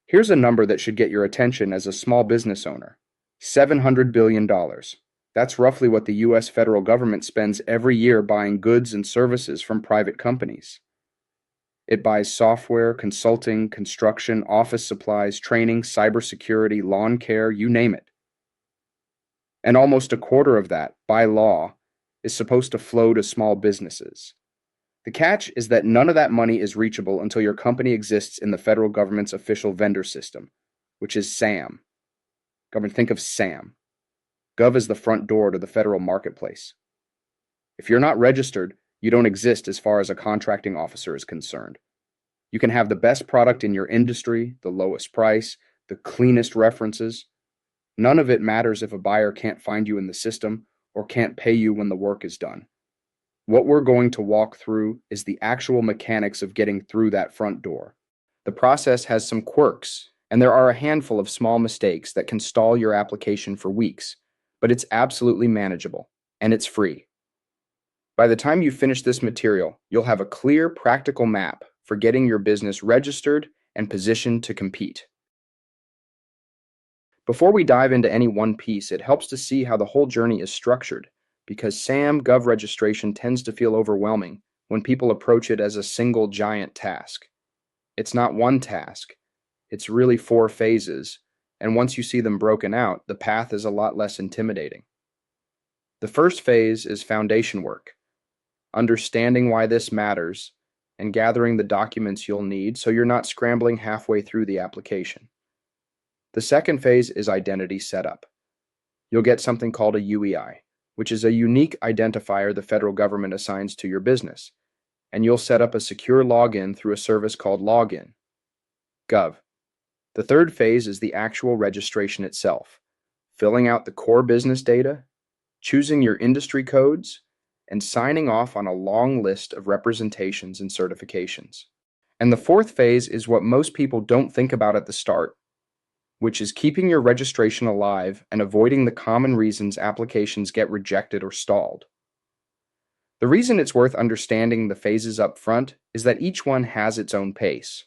Here's a number that should get your attention as a small business owner. $700 billion. That's roughly what the US federal government spends every year buying goods and services from private companies. It buys software, consulting, construction, office supplies, training, cybersecurity, lawn care, you name it. And almost a quarter of that, by law, is supposed to flow to small businesses. The catch is that none of that money is reachable until your company exists in the federal government's official vendor system, which is SAM. Government, think of SAM. Gov is the front door to the federal marketplace. If you're not registered, you don't exist as far as a contracting officer is concerned. You can have the best product in your industry, the lowest price, the cleanest references. None of it matters if a buyer can't find you in the system or can't pay you when the work is done. What we're going to walk through is the actual mechanics of getting through that front door. The process has some quirks, and there are a handful of small mistakes that can stall your application for weeks, but it's absolutely manageable, and it's free. By the time you finish this material, you'll have a clear, practical map for getting your business registered and positioned to compete. Before we dive into any one piece, it helps to see how the whole journey is structured, because SAM.gov registration tends to feel overwhelming when people approach it as a single giant task. It's not one task, it's really 4 phases, and once you see them broken out, the path is a lot less intimidating. The first phase is foundation work, understanding why this matters, and gathering the documents you'll need so you're not scrambling halfway through the application. The second phase is identity setup. You'll get something called a UEI, which is a unique identifier the federal government assigns to your business, and you'll set up a secure login through a service called Login.gov. The third phase is the actual registration itself, filling out the core business data, choosing your industry codes, and signing off on a long list of representations and certifications. And the fourth phase is what most people don't think about at the start, which is keeping your registration alive and avoiding the common reasons applications get rejected or stalled. The reason it's worth understanding the phases up front is that each one has its own pace.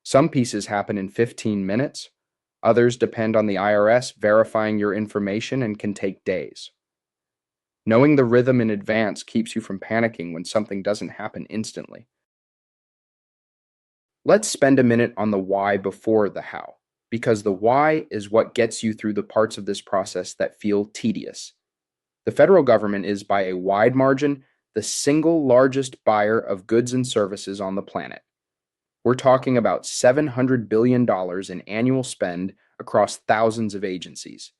Some pieces happen in 15 minutes, others depend on the IRS verifying your information and can take days. Knowing the rhythm in advance keeps you from panicking when something doesn't happen instantly. Let's spend a minute on the why before the how, because the why is what gets you through the parts of this process that feel tedious. The federal government is, by a wide margin, the single largest buyer of goods and services on the planet. We're talking about $700 billion in annual spend across thousands of agencies.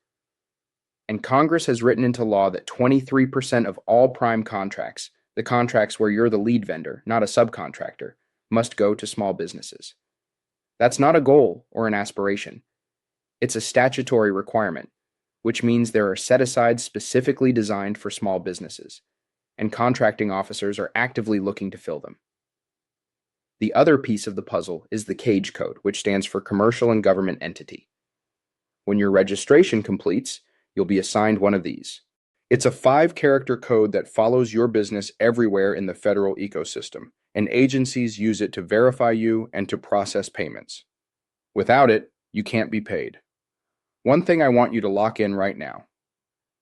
And Congress has written into law that 23% of all prime contracts, the contracts where you're the lead vendor, not a subcontractor, must go to small businesses. That's not a goal or an aspiration. It's a statutory requirement, which means there are set-asides specifically designed for small businesses, and contracting officers are actively looking to fill them. The other piece of the puzzle is the CAGE code, which stands for Commercial and Government Entity. When your registration completes, you'll be assigned one of these. It's a 5-character code that follows your business everywhere in the federal ecosystem, and agencies use it to verify you and to process payments. Without it, you can't be paid. One thing I want you to lock in right now.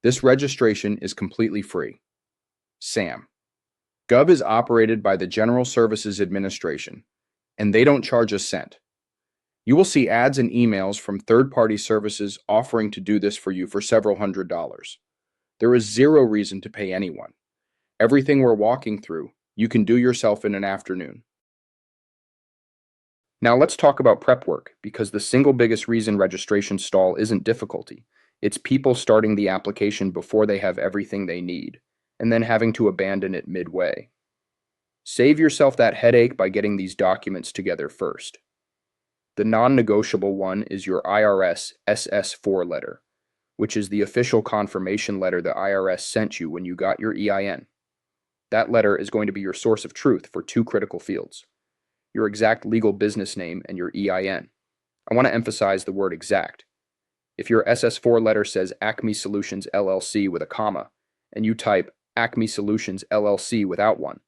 This registration is completely free. SAM. Gov is operated by the General Services Administration, and they don't charge a cent. You will see ads and emails from third-party services offering to do this for you for several $100s. There is zero reason to pay anyone. Everything we're walking through, you can do yourself in an afternoon. Now let's talk about prep work, because the single biggest reason registrations stall isn't difficulty. It's people starting the application before they have everything they need, and then having to abandon it midway. Save yourself that headache by getting these documents together first. The non-negotiable one is your IRS SS4 letter, which is the official confirmation letter the IRS sent you when you got your EIN. That letter is going to be your source of truth for 2 critical fields: your exact legal business name and your EIN. I want to emphasize the word exact. If your SS4 letter says Acme Solutions LLC with a comma, and you type Acme Solutions LLC without one,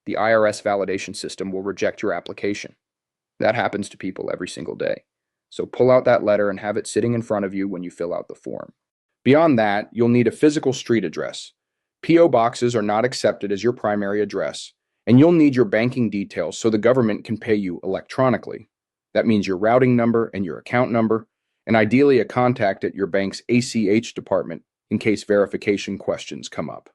the IRS validation system will reject your application. That happens to people every single day. so pull out that letter and have it sitting in front of you when you fill out the form. Beyond that, you'll need a physical street address. P.O. boxes are not accepted as your primary address, and you'll need your banking details so the government can pay you electronically. That means your routing number and your account number, and ideally a contact at your bank's ACH department in case verification questions come up.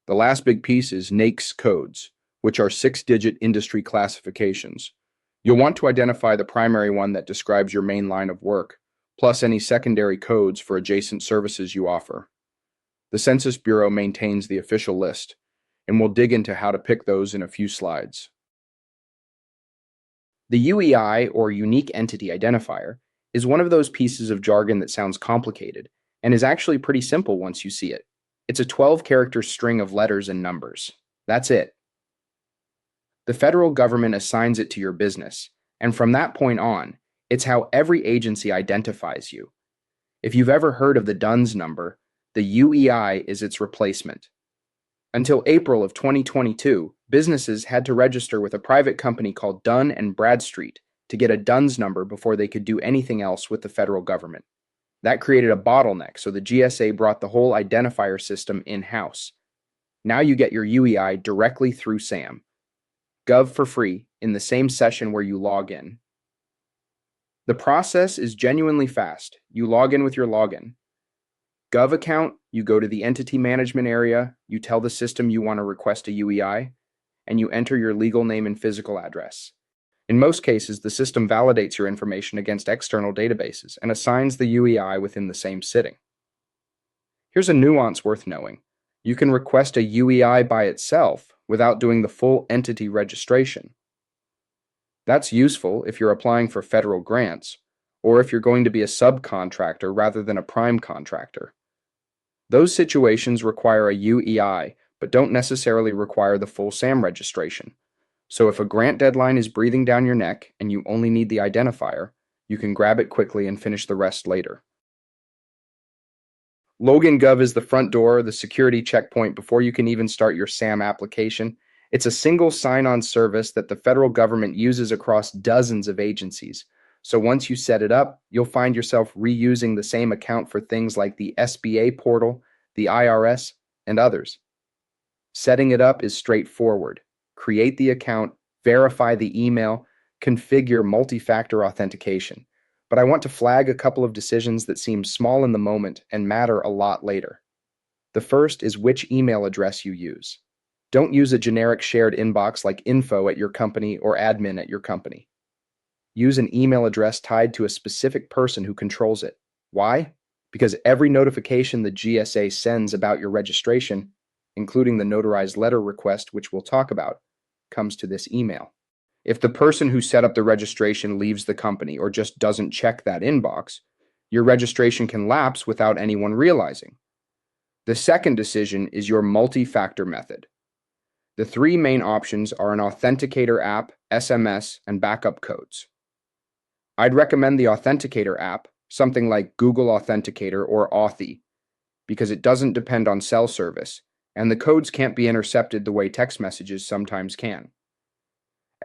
The last big piece is NAICS codes, which are 6-digit industry classifications. You'll want to identify the primary one that describes your main line of work, plus any secondary codes for adjacent services you offer. The Census Bureau maintains the official list, and we'll dig into how to pick those in a few slides. The UEI, or Unique Entity Identifier, is one of those pieces of jargon that sounds complicated, and is actually pretty simple once you see it. It's a 12-character string of letters and numbers. That's it. The federal government assigns it to your business, and from that point on, it's how every agency identifies you. If you've ever heard of the DUNS number, the UEI is its replacement. Until April of 2022, businesses had to register with a private company called Dun & Bradstreet to get a DUNS number before they could do anything else with the federal government. That created a bottleneck, so the GSA brought the whole identifier system in-house. Now you get your UEI directly through SAM.gov for free in the same session where you log in. The process is genuinely fast. You log in with your login. Gov account, you go to the entity management area, you tell the system you want to request a UEI, and you enter your legal name and physical address. In most cases, the system validates your information against external databases and assigns the UEI within the same sitting. Here's a nuance worth knowing. You can request a UEI by itself without doing the full entity registration. That's useful if you're applying for federal grants, or if you're going to be a subcontractor rather than a prime contractor. Those situations require a UEI, but don't necessarily require the full SAM registration. So if a grant deadline is breathing down your neck and you only need the identifier, you can grab it quickly and finish the rest later. Logan.gov is the front door, the security checkpoint before you can even start your SAM application. It's a single sign-on service that the federal government uses across dozens of agencies. So once you set it up, you'll find yourself reusing the same account for things like the SBA portal, the IRS, and others. Setting it up is straightforward. Create the account, verify the email, configure multi-factor authentication. But I want to flag a couple of decisions that seem small in the moment and matter a lot later. The first is which email address you use. Don't use a generic shared inbox like info at your company or admin at your company. Use an email address tied to a specific person who controls it. Why? Because every notification the GSA sends about your registration, including the notarized letter request, which we'll talk about, comes to this email. If the person who set up the registration leaves the company or just doesn't check that inbox, your registration can lapse without anyone realizing. The second decision is your multi-factor method. The three main options are an authenticator app, SMS, and backup codes. I'd recommend the Authenticator app, something like Google Authenticator or Authy, because it doesn't depend on cell service, and the codes can't be intercepted the way text messages sometimes can.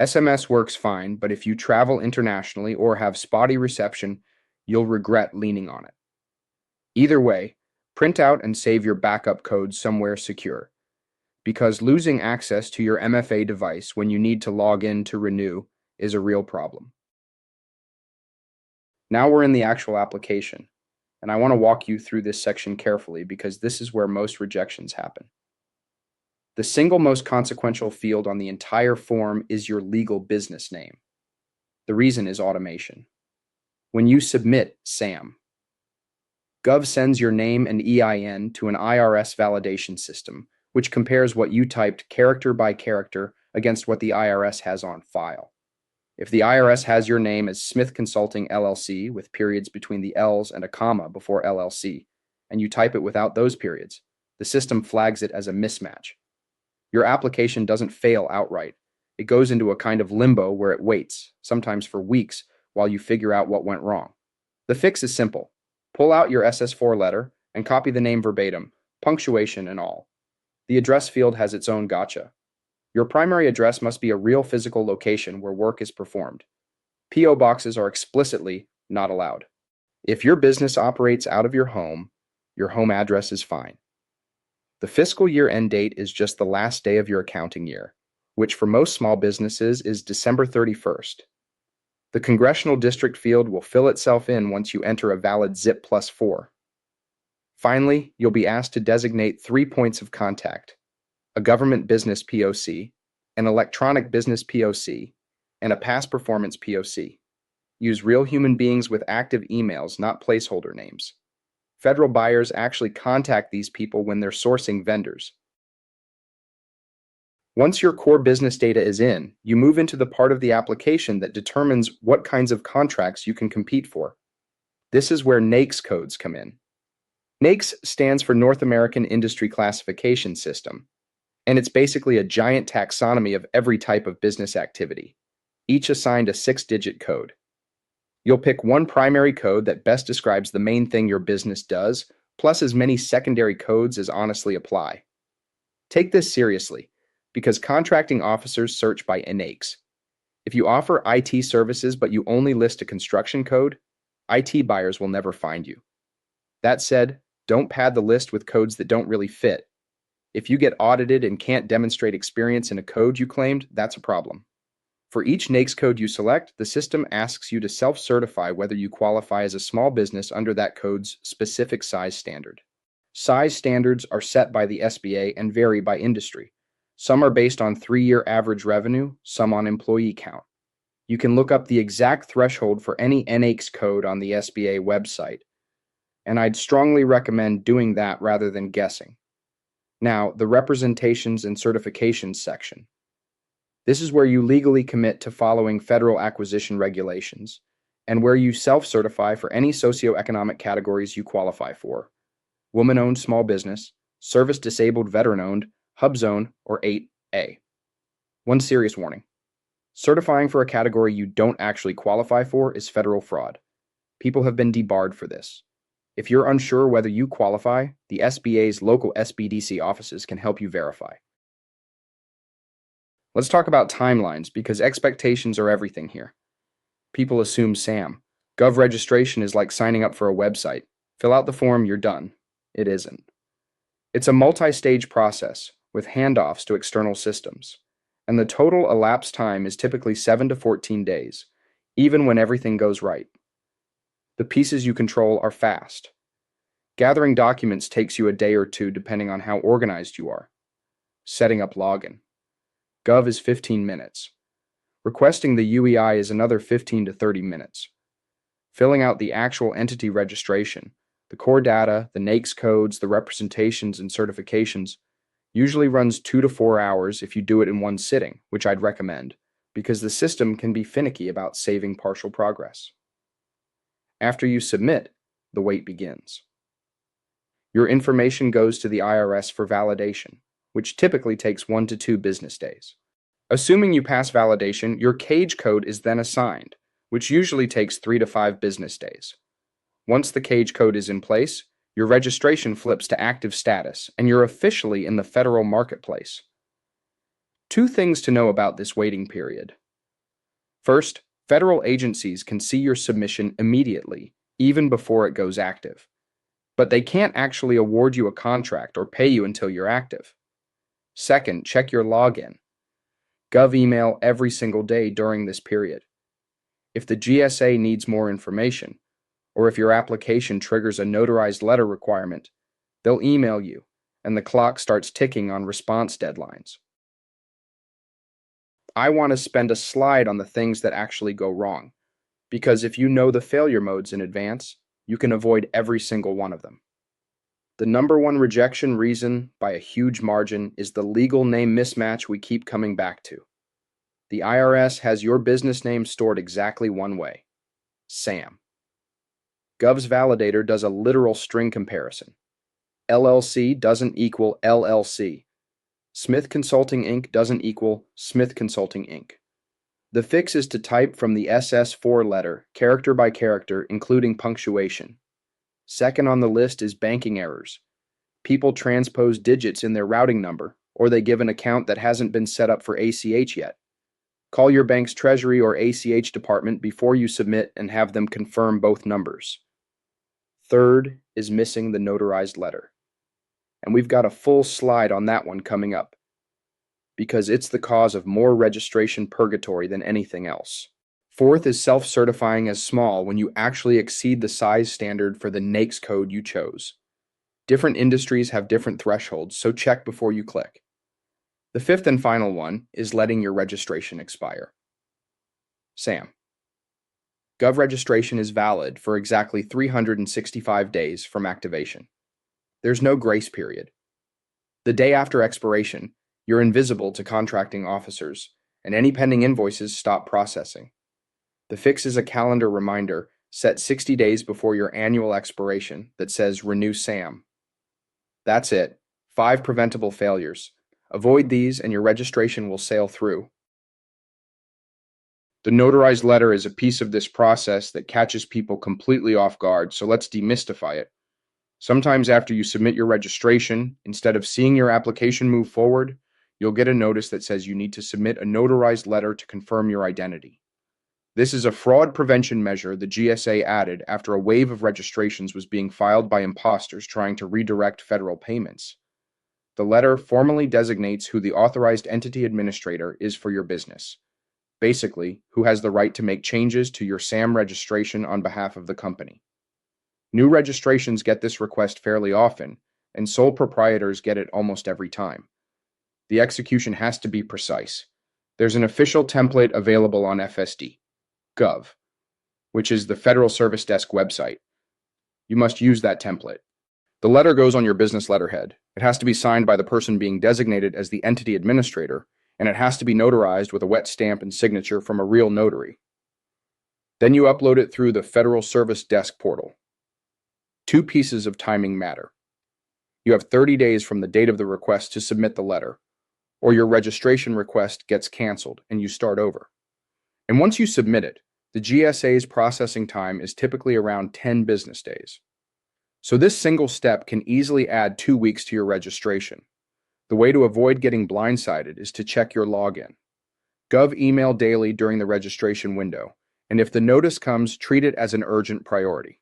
SMS works fine, but if you travel internationally or have spotty reception, you'll regret leaning on it. Either way, print out and save your backup codes somewhere secure, because losing access to your MFA device when you need to log in to renew is a real problem. Now we're in the actual application, and I want to walk you through this section carefully because this is where most rejections happen. The single most consequential field on the entire form is your legal business name. The reason is automation. When you submit SAM, Gov sends your name and EIN to an IRS validation system, which compares what you typed character by character against what the IRS has on file. If the IRS has your name as Smith Consulting LLC with periods between the L's and a comma before LLC, and you type it without those periods, the system flags it as a mismatch. Your application doesn't fail outright. It goes into a kind of limbo where it waits, sometimes for weeks, while you figure out what went wrong. The fix is simple. Pull out your SS4 letter and copy the name verbatim, punctuation and all. The address field has its own gotcha. Your primary address must be a real physical location where work is performed. P.O. boxes are explicitly not allowed. If your business operates out of your home address is fine. The fiscal year end date is just the last day of your accounting year, which for most small businesses is December 31st. The congressional district field will fill itself in once you enter a valid ZIP +4. Finally, you'll be asked to designate 3 points of contact: a government business POC, an electronic business POC, and a past performance POC. Use real human beings with active emails, not placeholder names. Federal buyers actually contact these people when they're sourcing vendors. Once your core business data is in, you move into the part of the application that determines what kinds of contracts you can compete for. This is where NAICS codes come in. NAICS stands for North American Industry Classification System, and it's basically a giant taxonomy of every type of business activity, each assigned a 6-digit code. You'll pick one primary code that best describes the main thing your business does, plus as many secondary codes as honestly apply. Take this seriously, because contracting officers search by NAICS. If you offer IT services but you only list a construction code, IT buyers will never find you. That said, don't pad the list with codes that don't really fit. If you get audited and can't demonstrate experience in a code you claimed, that's a problem. For each NAICS code you select, the system asks you to self-certify whether you qualify as a small business under that code's specific size standard. Size standards are set by the SBA and vary by industry. Some are based on 3-year average revenue, some on employee count. You can look up the exact threshold for any NAICS code on the SBA website, and I'd strongly recommend doing that rather than guessing. Now, the representations and certifications section. This is where you legally commit to following federal acquisition regulations, and where you self-certify for any socioeconomic categories you qualify for: woman-owned small business, service-disabled veteran-owned, hub zone, or 8A. One serious warning: certifying for a category you don't actually qualify for is federal fraud. People have been debarred for this. If you're unsure whether you qualify, the SBA's local SBDC offices can help you verify. Let's talk about timelines, because expectations are everything here. People assume SAM.gov registration is like signing up for a website. Fill out the form, you're done. It isn't. It's a multi-stage process with handoffs to external systems, and the total elapsed time is typically 7 to 14 days, even when everything goes right. The pieces you control are fast. Gathering documents takes you a day or two depending on how organized you are. Setting up login. Gov is 15 minutes. Requesting the UEI is another 15 to 30 minutes. Filling out the actual entity registration, the core data, the NAICS codes, the representations, and certifications usually runs 2 to 4 hours if you do it in one sitting, which I'd recommend, because the system can be finicky about saving partial progress. After you submit, the wait begins. Your information goes to the IRS for validation, which typically takes 1 to 2 business days. Assuming you pass validation, your CAGE code is then assigned, which usually takes 3 to 5 business days. Once the CAGE code is in place, your registration flips to active status, and you're officially in the federal marketplace. 2 things to know about this waiting period. First, federal agencies can see your submission immediately, even before it goes active. But they can't actually award you a contract or pay you until you're active. Second, check your login. Gov email every single day during this period. If the GSA needs more information, or if your application triggers a notarized letter requirement, they'll email you, and the clock starts ticking on response deadlines. I want to spend a slide on the things that actually go wrong, because if you know the failure modes in advance, you can avoid every single one of them. The number one rejection reason by a huge margin is the legal name mismatch we keep coming back to. The IRS has your business name stored exactly one way: SAM. Gov's validator does a literal string comparison. LLC doesn't equal LLC. Smith Consulting Inc. doesn't equal Smith Consulting Inc. The fix is to type from the SS4 letter, character by character, including punctuation. Second on the list is banking errors. People transpose digits in their routing number, or they give an account that hasn't been set up for ACH yet. Call your bank's treasury or ACH department before you submit and have them confirm both numbers. Third is missing the notarized letter. And we've got a full slide on that one coming up, because it's the cause of more registration purgatory than anything else. Fourth is self-certifying as small when you actually exceed the size standard for the NAICS code you chose. Different industries have different thresholds, so check before you click. The fifth and final one is letting your registration expire. SAM. Gov registration is valid for exactly 365 days from activation. There's no grace period. The day after expiration, you're invisible to contracting officers, and any pending invoices stop processing. The fix is a calendar reminder set 60 days before your annual expiration that says Renew SAM. That's it. 5 preventable failures. Avoid these and your registration will sail through. The notarized letter is a piece of this process that catches people completely off guard, so let's demystify it. Sometimes after you submit your registration, instead of seeing your application move forward, you'll get a notice that says you need to submit a notarized letter to confirm your identity. This is a fraud prevention measure the GSA added after a wave of registrations was being filed by imposters trying to redirect federal payments. The letter formally designates who the authorized entity administrator is for your business. Basically, who has the right to make changes to your SAM registration on behalf of the company. New registrations get this request fairly often, and sole proprietors get it almost every time. The execution has to be precise. There's an official template available on SAM.gov, which is the Federal Service Desk website. You must use that template. The letter goes on your business letterhead. It has to be signed by the person being designated as the entity administrator, and it has to be notarized with a wet stamp and signature from a real notary. Then you upload it through the Federal Service Desk portal. 2 pieces of timing matter. You have 30 days from the date of the request to submit the letter, or your registration request gets canceled and you start over. And once you submit it, the GSA's processing time is typically around 10 business days. So this single step can easily add 2 weeks to your registration. The way to avoid getting blindsided is to check your login. Gov email daily during the registration window, and if the notice comes, treat it as an urgent priority.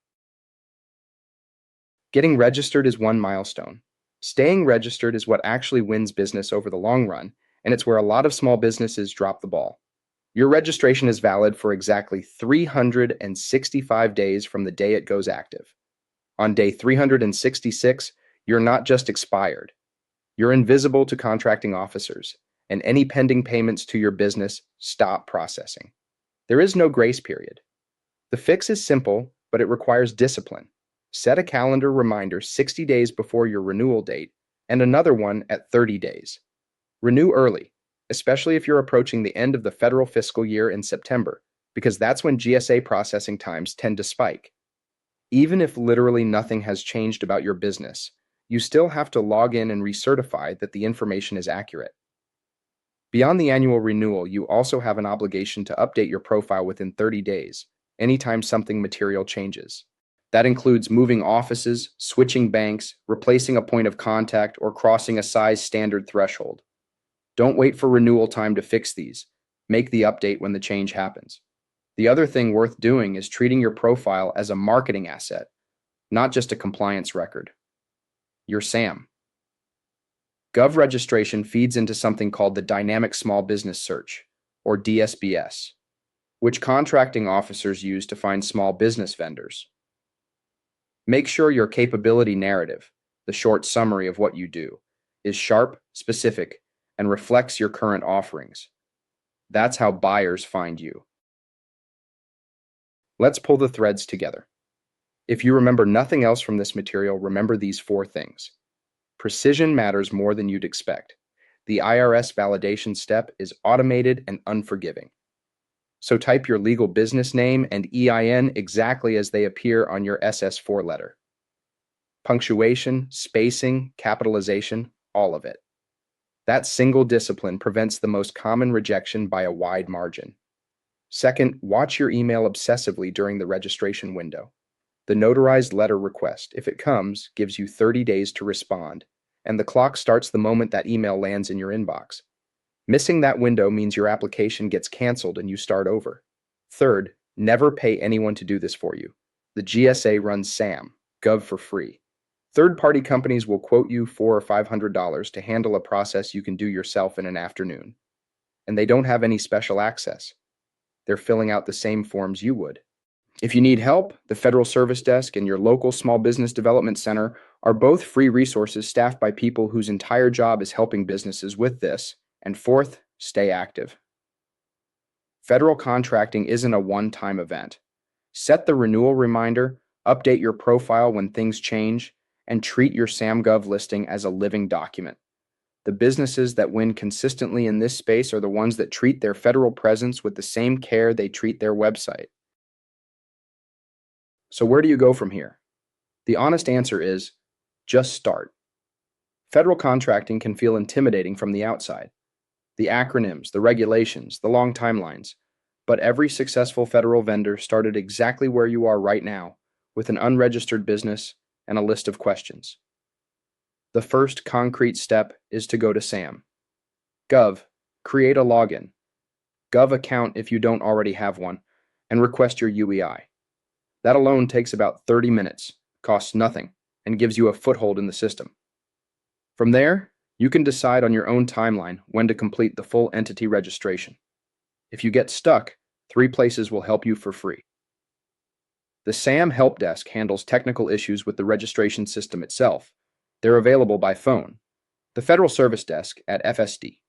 Getting registered is one milestone. Staying registered is what actually wins business over the long run, and it's where a lot of small businesses drop the ball. Your registration is valid for exactly 365 days from the day it goes active. On day 366, you're not just expired. You're invisible to contracting officers, and any pending payments to your business stop processing. There is no grace period. The fix is simple, but it requires discipline. Set a calendar reminder 60 days before your renewal date and another one at 30 days. Renew early, especially if you're approaching the end of the federal fiscal year in September, because that's when GSA processing times tend to spike. Even if literally nothing has changed about your business, you still have to log in and recertify that the information is accurate. Beyond the annual renewal, you also have an obligation to update your profile within 30 days, anytime something material changes. That includes moving offices, switching banks, replacing a point of contact, or crossing a size standard threshold. Don't wait for renewal time to fix these. Make the update when the change happens. The other thing worth doing is treating your profile as a marketing asset, not just a compliance record. Your SAM. Gov registration feeds into something called the Dynamic Small Business Search, or DSBS, which contracting officers use to find small business vendors. Make sure your capability narrative, the short summary of what you do, is sharp, specific, and reflects your current offerings. That's how buyers find you. Let's pull the threads together. If you remember nothing else from this material, remember these 4 things. Precision matters more than you'd expect. The IRS validation step is automated and unforgiving. So type your legal business name and EIN exactly as they appear on your SS4 letter. Punctuation, spacing, capitalization, all of it. That single discipline prevents the most common rejection by a wide margin. Second, watch your email obsessively during the registration window. The notarized letter request, if it comes, gives you 30 days to respond, and the clock starts the moment that email lands in your inbox. Missing that window means your application gets canceled and you start over. Third, never pay anyone to do this for you. The GSA runs SAM.gov for free. Third-party companies will quote you $400 or $500 to handle a process you can do yourself in an afternoon. And they don't have any special access. They're filling out the same forms you would. If you need help, the Federal Service Desk and your local Small Business Development Center are both free resources staffed by people whose entire job is helping businesses with this. And fourth, stay active. Federal contracting isn't a one-time event. Set the renewal reminder, update your profile when things change, and treat your SAM.gov listing as a living document. The businesses that win consistently in this space are the ones that treat their federal presence with the same care they treat their website. So where do you go from here? The honest answer is, just start. Federal contracting can feel intimidating from the outside. The acronyms, the regulations, the long timelines. But every successful federal vendor started exactly where you are right now, with an unregistered business and a list of questions. The first concrete step is to go to SAM.gov, create a login, Gov account if you don't already have one, and request your UEI. That alone takes about 30 minutes, costs nothing, and gives you a foothold in the system. From there, you can decide on your own timeline when to complete the full entity registration. If you get stuck, 3 places will help you for free. The SAM Help Desk handles technical issues with the registration system itself. They're available by phone. The Federal Service Desk at FSD.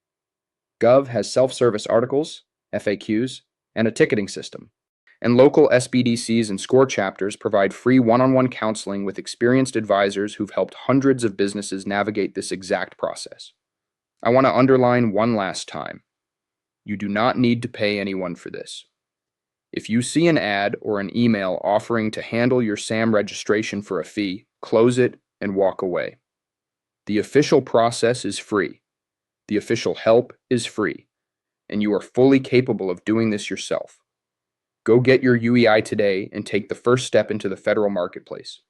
Gov has self-service articles, FAQs, and a ticketing system. And local SBDCs and SCORE chapters provide free one-on-one counseling with experienced advisors who've helped hundreds of businesses navigate this exact process. I want to underline one last time. You do not need to pay anyone for this. If you see an ad or an email offering to handle your SAM registration for a fee, close it and walk away. The official process is free. The official help is free. And you are fully capable of doing this yourself. Go get your UEI today and take the first step into the federal marketplace.